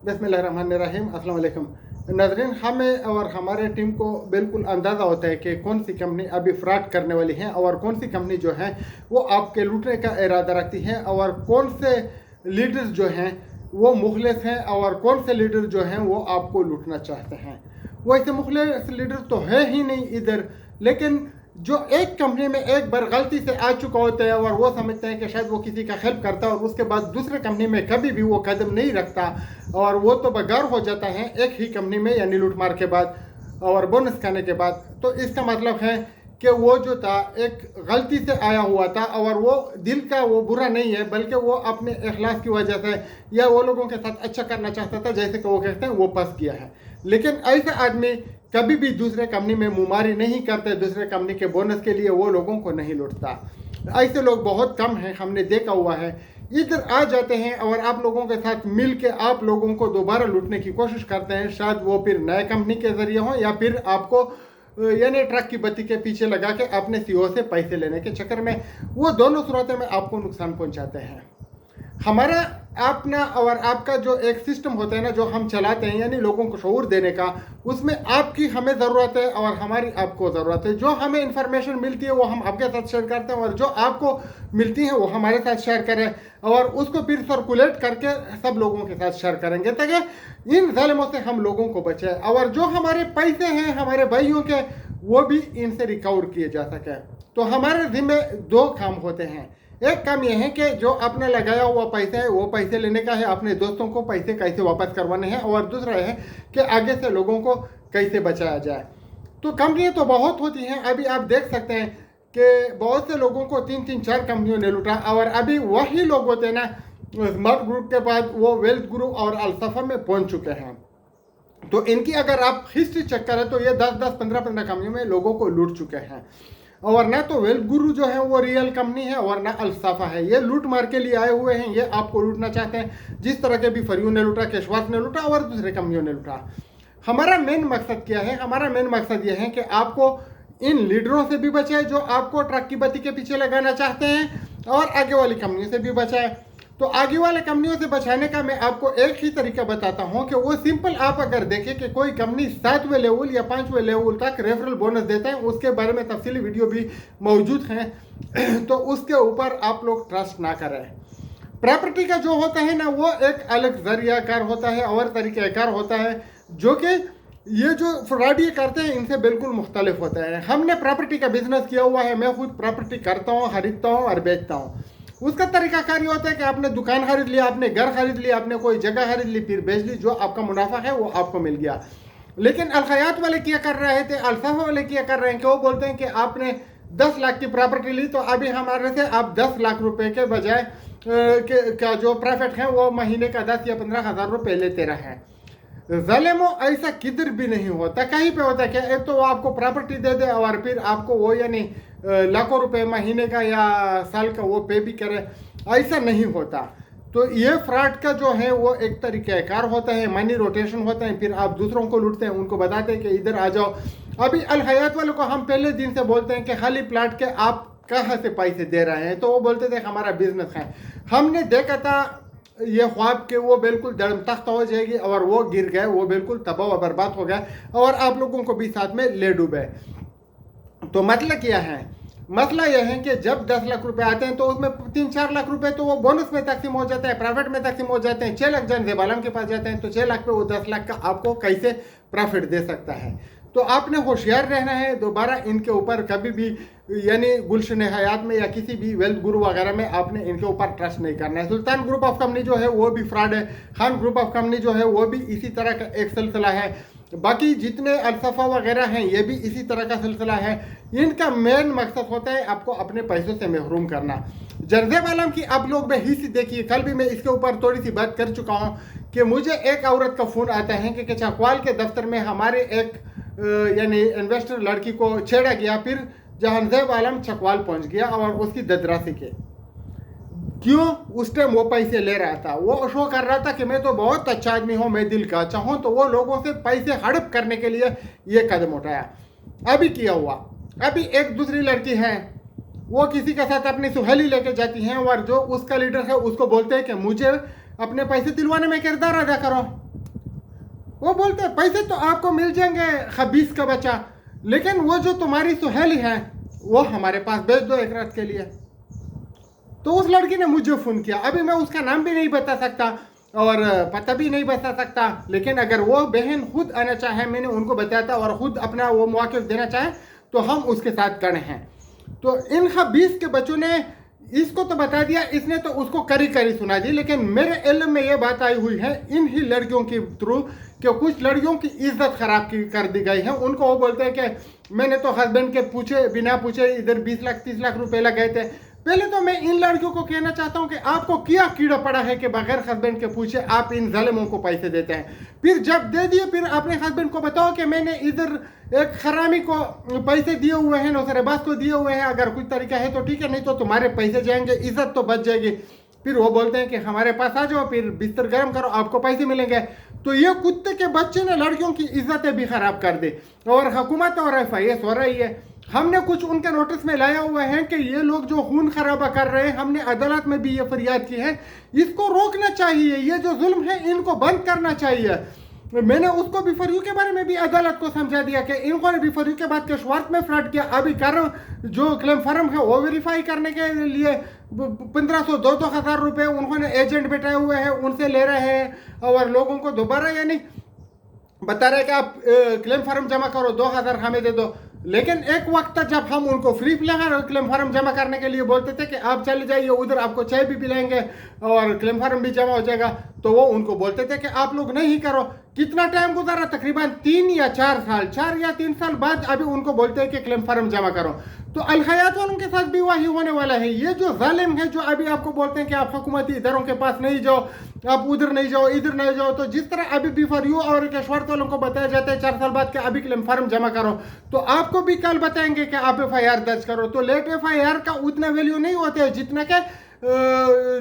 बिस्मिल्लाहिर्रहमानिर्रहीम। अस्सलाम वालेकुम नाज़रीन, हमें और हमारे टीम को बिल्कुल अंदाज़ा होता है कि कौन सी कंपनी अभी फ्रॉड करने वाली है और कौन सी कंपनी जो है वो आपके लूटने का इरादा रखती है और कौन से लीडर्स जो हैं वो मुखलिस हैं और कौन से लीडर जो हैं वो आपको लूटना चाहते हैं। वैसे मुखलिस लीडर तो है ही नहीं इधर, लेकिन जो एक कंपनी में एक बार गलती से आ चुका होता है और वो समझते हैं कि शायद वो किसी का हेल्प करता है और उसके बाद दूसरे कंपनी में कभी भी वो कदम नहीं रखता और वो तो बेकार हो जाता है एक ही कंपनी में, यानी लूट मार के बाद और बोनस खाने के बाद। तो इसका मतलब है कि वो जो था एक गलती से आया हुआ था और वो दिल का वो बुरा नहीं है, बल्कि वो अपने इखलास की वजह से या वो लोगों के साथ अच्छा करना चाहता था, जैसे कि वो कहते हैं वो फंस गया है। लेकिन ऐसे आदमी कभी भी दूसरे कंपनी में मुमारी नहीं करते, दूसरे कंपनी के बोनस के लिए वो लोगों को नहीं लूटता। ऐसे लोग बहुत कम हैं, हमने देखा हुआ है। इधर आ जाते हैं और आप लोगों के साथ मिल के आप लोगों को दोबारा लूटने की कोशिश करते हैं, शायद वो फिर नए कंपनी के जरिए हो या फिर आपको यानी ट्रक की बत्ती के पीछे लगा के अपने सीईओ से पैसे लेने के चक्कर में वो दोनों सूरतों में आपको नुकसान पहुंचाते हैं। हमारा अपना और आपका जो एक सिस्टम होता है ना, जो हम चलाते हैं यानी लोगों को शऊर देने का, उसमें आपकी हमें ज़रूरत है और हमारी आपको ज़रूरत है। जो हमें इंफॉर्मेशन मिलती है वो हम आपके साथ शेयर करते हैं और जो आपको मिलती है वो हमारे साथ शेयर करें और उसको फिर सर्कुलेट करके सब लोगों के साथ शेयर करेंगे ताकि इन ज़ालिमों से हम लोगों को बचाए और जो हमारे पैसे हैं हमारे भाइयों के वो भी इनसे रिकवर किए जा सके। तो हमारे जिम्मे दो काम होते हैं। एक काम यह है कि जो आपने लगाया हुआ पैसा है वो पैसे लेने का है, अपने दोस्तों को पैसे कैसे वापस करवाने हैं, और दूसरा है कि आगे से लोगों को कैसे बचाया जाए। तो कंपनियां तो बहुत होती हैं, अभी आप देख सकते हैं कि बहुत से लोगों को 3-4 कंपनियों ने लूटा और अभी वही लोग होते हैं ना स्मार्ट ग्रुप के बाद वो वेल्थ ग्रुप और अल्सफा में पहुंच चुके हैं। तो इनकी अगर आप हिस्ट्री चेक करें तो ये 10-10, 15-15 कंपनियों में लोगों को लूट चुके हैं। और ना तो वेल्थ गुरु जो है वो रियल कंपनी है और ना अल्साफा है। ये लूट मार के लिए आए हुए हैं, ये आपको लूटना चाहते हैं, जिस तरह के भी फरियू ने लूटा, केशवास ने लूटा और दूसरे कंपनियों ने लूटा। हमारा मेन मकसद क्या है? हमारा मेन मकसद ये है कि आपको इन लीडरों से भी बचाए जो आपको ट्रक की बत्ती के पीछे लगाना चाहते हैं और आगे वाली कंपनियों से भी बचाए। तो आगे वाले कंपनियों से बचाने का मैं आपको एक ही तरीका बताता हूं कि वो सिंपल, आप अगर देखें कि कोई कंपनी 7वें लेवल या 5वें लेवल तक रेफरल बोनस देता है, उसके बारे में तफसीली वीडियो भी मौजूद हैं, तो उसके ऊपर आप लोग ट्रस्ट ना करें। प्रॉपर्टी का जो होता है ना वो एक अलग जरियाकार होता है और तरीक़ाकार होता है, जो कि ये जो फ्रॉड ये करते हैं इनसे बिल्कुल मुख्तलिफ होता है। हमने प्रॉपर्टी का बिजनेस किया हुआ है, मैं खुद प्रॉपर्टी करता हूँ, खरीदता हूँ और बेचता हूँ। उसका तरीकाकार ये होता है कि आपने दुकान खरीद लिया, आपने घर खरीद लिया, आपने कोई जगह खरीद ली, फिर बेच ली, जो आपका मुनाफा है वो आपको मिल गया। लेकिन अलखयात वाले क्या कर रहे थे, अल्साफा वाले क्या कर रहे हैं कि वो बोलते हैं कि आपने 10 लाख की प्रॉपर्टी ली तो अभी हमारे से आप 10 लाख रुपए के बजाय का जो प्रॉफिट है वो महीने का 10 या 15 हज़ार रुपये लेते रहे हैं। ज़ालिमों ऐसा किधर भी नहीं होता, कहीं पे होता है क्या, एक तो वो आपको प्रॉपर्टी दे दे और फिर आपको वो यानी लाखों रुपए महीने का या साल का वो पे भी करे, ऐसा नहीं होता। तो ये फ्रॉड का जो है वो एक तरीक़ाकार होता है, मनी रोटेशन होता है, फिर आप दूसरों को लूटते हैं, उनको बताते हैं कि इधर आ जाओ। अभी अल हयात वालों को हम पहले दिन से बोलते हैं कि खाली प्लाट के आप कहाँ से पैसे दे रहे हैं, तो वो बोलते थे हमारा बिजनेस है। हमने देखा था ये ख्वाब के वो बिल्कुल दड़म तख्त हो जाएगी और वो गिर गए, वो बिल्कुल तबाह व बर्बाद हो गया और आप लोगों को भी साथ में ले डूबे। तो मतलब क्या है? मसला यह है कि जब 10 लाख रुपए आते हैं तो उसमें 3-4 लाख रुपए तो वो बोनस में तकसीम हो जाता है, प्रॉफिट में तकसीम हो जाते हैं। 6 लाख जन जेबालम के पास जाते हैं तो 6 लाख पे वो 10 लाख का आपको कैसे प्रॉफिट दे सकता है? तो आपने होशियार रहना है, दोबारा इनके ऊपर कभी भी यानी गुलशन हयात में या किसी भी वेल्थ गुरु वगैरह में आपने इनके ऊपर ट्रस्ट नहीं करना है। सुल्तान ग्रुप ऑफ कंपनी जो है वो भी फ्रॉड है, खान ग्रुप ऑफ कंपनी जो है वो भी इसी तरह का एक सिलसिला है, बाकी जितने अल्सफा वगैरह हैं ये भी इसी तरह का सिलसिला है। इनका मेन मकसद होता है आपको अपने पैसों से महरूम करना। जर्जेब आलम की आप लोग में हिस्से देखिए, कल भी मैं इसके ऊपर थोड़ी सी बात कर चुका हूँ कि मुझे एक औरत का फ़ोन आता है कि चकवाल के दफ्तर में हमारे एक यानी इन्वेस्टर लड़की को छेड़ा गया, फिर जहांजेब आलम चकवाल पहुंच गया और उसकी ददरासी के क्यों उस टाइम वो पैसे ले रहा था, वो शो कर रहा था कि मैं तो बहुत अच्छा आदमी हूँ, मैं दिल का अच्छा हूँ, तो वो लोगों से पैसे हड़प करने के लिए ये कदम उठाया। अभी किया हुआ, अभी एक दूसरी लड़की है वो किसी के साथ अपनी सुहेली लेके जाती हैं और जो उसका लीडर है उसको बोलते हैं कि मुझे अपने पैसे दिलवाने में किरदार अदा करो। वो बोलते हैं पैसे तो आपको मिल जाएंगे खबीस का बच्चा, लेकिन वो जो तुम्हारी सुहेली है वो हमारे पास भेज दो एक रात के लिए। तो उस लड़की ने मुझे फ़ोन किया। अभी मैं उसका नाम भी नहीं बता सकता और पता भी नहीं बता सकता, लेकिन अगर वो बहन खुद आना चाहे, मैंने उनको बताया था, और ख़ुद अपना वो मौक़िफ़ देना चाहे तो हम उसके साथ खड़े हैं। तो इन खबीस के बच्चों ने इसको तो बता दिया, इसने तो उसको करी करी सुना दी। लेकिन मेरे इल्म में ये बात आई हुई है इन ही लड़कियों के थ्रू कि कुछ लड़कियों की इज्जत खराब कर दी गई है। उनको वो बोलते हैं कि मैंने तो हस्बैंड के पूछे बिना पूछे इधर 20 लाख 30 लाख रुपए लगाए थे। पहले तो मैं इन लड़कियों को कहना चाहता हूं कि आपको क्या कीड़ा पड़ा है कि बगैर हस्बैंड के पूछे आप इन जालिमों को पैसे देते हैं। फिर जब दे दिए फिर अपने हस्बैंड को बताओ कि मैंने इधर एक खरामी को पैसे दिए हुए हैं, नौसरेबाज को दिए हुए हैं, अगर कुछ तरीका है तो ठीक है, नहीं तो तुम्हारे पैसे जाएंगे, इज्जत तो बच जाएगी। फिर वो बोलते हैं कि हमारे पास आ जाओ, फिर बिस्तर गर्म करो, आपको पैसे मिलेंगे। तो ये कुत्ते के बच्चे ने लड़कियों की इज्जतें भी खराब कर दी और हुकूमत और FIS हो रही है। हमने कुछ उनके नोटिस में लाया हुआ है कि ये लोग जो खून खराबा कर रहे हैं, हमने अदालत में भी ये फरियाद की है, इसको रोकना चाहिए। ये जो जुल्म है इनको बंद करना चाहिए। मैंने उसको भी फरियों के बारे में भी अदालत को समझा दिया कि इनको भी फरियों के बाद के स्वार्थ में फ्रॉड किया। अभी कर जो क्लेम फर्म है वो वेरीफाई करने के लिए 1500 2-2 हज़ार रुपये उन्होंने एजेंट बैठाए हुए हैं, उनसे ले रहे हैं और लोगों को दोबारा यानी बता रहे कि आप क्लेम फॉर्म जमा करो, 2000 हमें दे दो। लेकिन एक वक्त तक जब हम उनको फ्री क्लेम फॉर्म जमा करने के लिए बोलते थे कि आप चले जाइए उधर, आपको चाय भी पिलाएंगे और क्लेम फॉर्म भी जमा हो जाएगा, तो वो उनको बोलते थे कि आप लोग नहीं करो। कितना टाइम गुजारा, तकरीबन 3 या 4 साल, 4 या 3 साल बाद अभी उनको बोलते हैं कि क्लेम फॉर्म जमा करो। तो अल हयात वालों के साथ भी वही होने वाला है। ये जो जालिम है जो अभी आपको बोलते हैं कि आप हुकूमती इदारों के पास नहीं जाओ, आप उधर नहीं जाओ, इधर नहीं जाओ, तो जिस तरह अभी भी फॉर यू और कैशवर्थ वालों को बताया जाता है 4 साल बाद के अभी क्लेम फॉर्म जमा करो, तो आपको भी कल बताएंगे कि आप FIR दर्ज करो। तो लेट FIR का उतना वैल्यू नहीं होता है जितना कि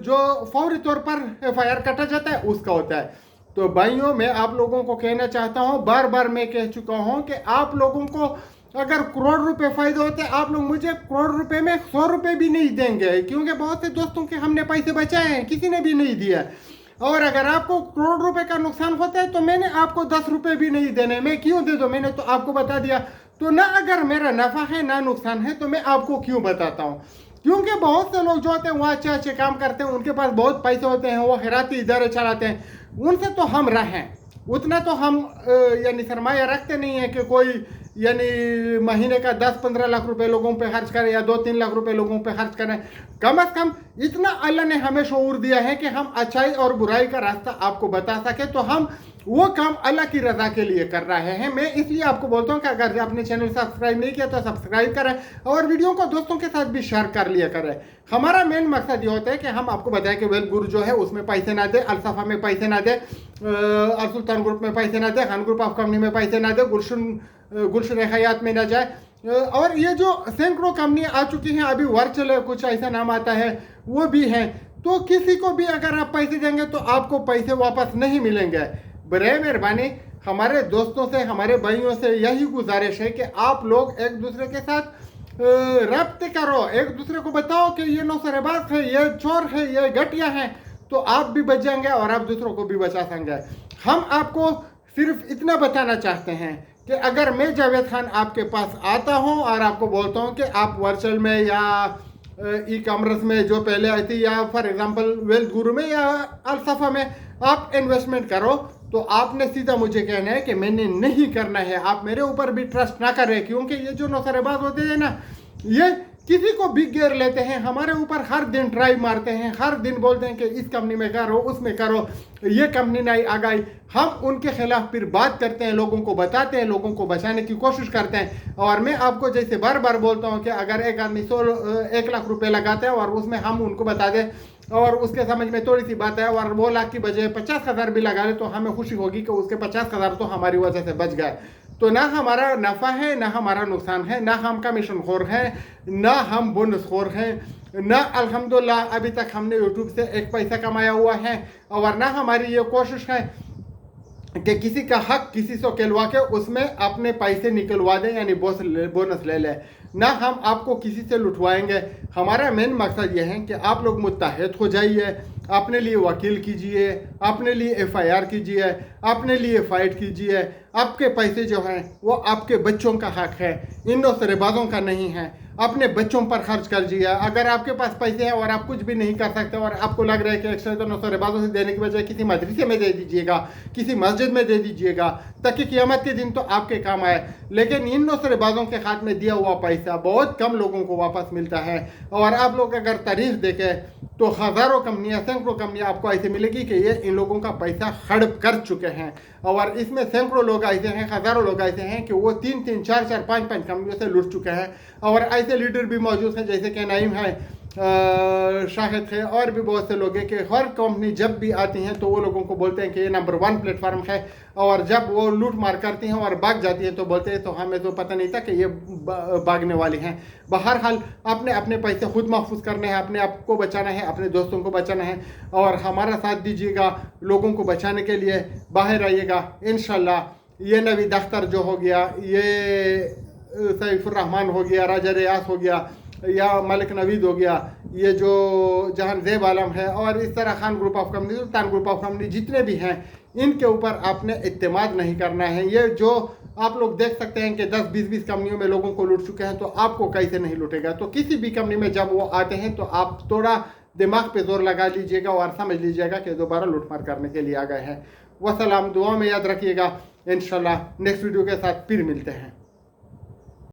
जो फौरी तौर पर FIR कटा जाता है उसका होता है। तो भाइयों, मैं आप लोगों को कहना चाहता हूँ, बार बार मैं कह चुका हूँ कि आप लोगों को अगर करोड़ रुपए फायदे होते, आप लोग मुझे करोड़ रुपए में 100 रुपए भी नहीं देंगे, क्योंकि बहुत से दोस्तों के हमने पैसे बचाए हैं, किसी ने भी नहीं दिया। और अगर आपको करोड़ रुपए का नुकसान होता है तो मैंने आपको 10 रुपए भी नहीं देने, मैं क्यों दे दूं, मैंने तो आपको बता दिया। तो ना अगर मेरा नफा है ना नुकसान है तो मैं आपको क्यों बताता हूँ, क्योंकि बहुत से लोग जो होते हैं वो अच्छे अच्छे काम करते हैं, उनके पास बहुत पैसे होते हैं, वो खैराती इदारे चलाते हैं, उनसे तो हम रहें, उतना तो हम यानी सरमाया रखते नहीं है कि कोई यानी महीने का 10-15 लाख रुपए लोगों पे खर्च करें या 2-3 लाख रुपए लोगों पे खर्च करें। कम से कम इतना अल्लाह ने हमें शऊर दिया है कि हम अच्छाई और बुराई का रास्ता आपको बता सके, तो हम वो काम अल्लाह की रजा के लिए कर रहे हैं। मैं इसलिए आपको बोलता हूँ कि अगर आपने चैनल सब्सक्राइब नहीं किया तो सब्सक्राइब करें और वीडियो को दोस्तों के साथ भी शेयर कर लिया करें। हमारा मेन मकसद ये होता है कि हम आपको बताएं कि वेल्थ गुरु जो है उसमें पैसे ना दे, अलसफा में पैसे ना दे, अल सुल्तान ग्रुप में पैसे ना दे, खान ग्रुप ऑफ कंपनी में पैसे ना दे, गुलशन हयात में ना जाए। और ये जो सैकड़ों कंपनी आ चुकी हैं, अभी वर्चुअल कुछ ऐसा नाम आता है वो भी है, तो किसी को भी अगर आप पैसे देंगे तो आपको पैसे वापस नहीं मिलेंगे। बरे मेहरबानी हमारे दोस्तों से, हमारे भाइयों से यही गुजारिश है कि आप लोग एक दूसरे के साथ रब्ते करो, एक दूसरे को बताओ कि ये नौसरेबाज है, ये चोर है, ये घटिया है, तो आप भी बच जाएंगे और आप दूसरों को भी बचा सकेंगे। हम आपको सिर्फ इतना बताना चाहते हैं कि अगर मैं जावेद खान आपके पास आता हूं और आपको बोलता हूं कि आप वर्चुअल में या ई-कॉमर्स में जो पहले आई थी, या फॉर एग्जांपल वेल्थ गुरु में या अलसफा में आप इन्वेस्टमेंट करो, तो आपने सीधा मुझे कहना है कि मैंने नहीं करना है। आप मेरे ऊपर भी ट्रस्ट ना करें, क्योंकि ये जो नौसरेबाज होते हैं ना, ये किसी को भी घेर लेते हैं, हमारे ऊपर हर दिन ट्राई मारते हैं, हर दिन बोलते हैं कि इस कंपनी में करो, उसमें करो, ये कंपनी नहीं आ गई। हम उनके खिलाफ फिर बात करते हैं, लोगों को बताते हैं, लोगों को बचाने की कोशिश करते हैं। और मैं आपको जैसे बार बार बोलता हूँ कि अगर एक आदमी 1 लाख रुपए लगाते हैं और उसमें हम उनको बता दें और उसके समझ में थोड़ी सी बात है और वो लाख की बजाय 50,000 भी लगा ले, तो हमें खुशी होगी कि उसके 50,000 तो हमारी वजह से बच गए। तो ना हमारा नफ़ा है, ना हमारा नुकसान है, ना हम कमीशन खोर हैं, ना हम बोनस खोर हैं, ना अल्हम्दुलिल्लाह अभी तक हमने यूट्यूब से एक पैसा कमाया हुआ है, और ना हमारी ये कोशिश है कि किसी का हक किसी से कहलवा के उसमें अपने पैसे निकलवा दें यानी बोनस ले लें। ना हम आपको किसी से लुटवाएंगे। हमारा मेन मकसद यह है कि आप लोग मुत्तहद हो जाइए, अपने लिए वकील कीजिए, अपने लिए एफआईआर कीजिए, अपने लिए फाइट कीजिए। आपके पैसे जो हैं वो आपके बच्चों का हक है, इन नौसरेबाजों का नहीं है। अपने बच्चों पर खर्च कर दीजिए। अगर आपके पास पैसे हैं और आप कुछ भी नहीं कर सकते और आपको लग रहा है कि एक्स्ट्रा तो नौसरेबाजों से देने की बजाय किसी मदरसे में दे दीजिएगा, किसी मस्जिद में दे दीजिएगा, ताकि क़यामत के दिन तो आपके काम आए। लेकिन इन नौसरेबाजों के हाथ में दिया हुआ पैसा बहुत कम लोगों को वापस मिलता है। और आप लोग अगर तारीख देखें तो हज़ारों कंपनियां, सैकड़ों कंपनियां आपको ऐसे मिलेगी कि ये इन लोगों का पैसा हड़प कर चुके हैं। और इसमें सैकड़ों लोग ऐसे हैं, हज़ारों लोग ऐसे हैं कि वो 3-3, 4-4, 5-5 कंपनियों से लुट चुके हैं। और ऐसे लीडर भी मौजूद हैं जैसे कि नईम है, शाहिद है, और भी बहुत से लोग हैं कि हर कंपनी जब भी आती हैं तो वो लोगों को बोलते हैं कि ये नंबर 1 प्लेटफार्म है। और जब वो लूट मार करती हैं और भाग जाती हैं तो बोलते हैं तो हमें तो पता नहीं था कि ये भागने वाली हैं। बहरहाल अपने अपने पैसे खुद महफूज करने हैं, अपने आप को बचाना है, अपने दोस्तों को बचाना है। और हमारा साथ दीजिएगा लोगों को बचाने के लिए, बाहर आइएगा इंशाल्लाह। ये नवीद अख्तर जो हो गया, ये सैफुर रहमान हो गया, राजा रियास हो गया, या मलिक नवीद हो गया, ये जो जहान ज़ेब आलम है, और इस तरह Khan group of company, Sultan group of company, जितने भी हैं, इनके ऊपर आपने इत्तेमाद नहीं करना है। ये जो आप लोग देख सकते हैं कि 10-20 कंपनियों में लोगों को लूट चुके हैं, तो आपको कैसे नहीं लूटेगा। तो किसी भी कंपनी में जब वो आते हैं तो आप थोड़ा दिमाग पे जोर लगा लीजिएगा और समझ लीजिएगा कि दोबारा लूटमार करने के लिए आ गए हैं। वसलाम, दुआ में याद रखिएगा। इंशाल्लाह नेक्स्ट वीडियो के साथ फिर मिलते हैं।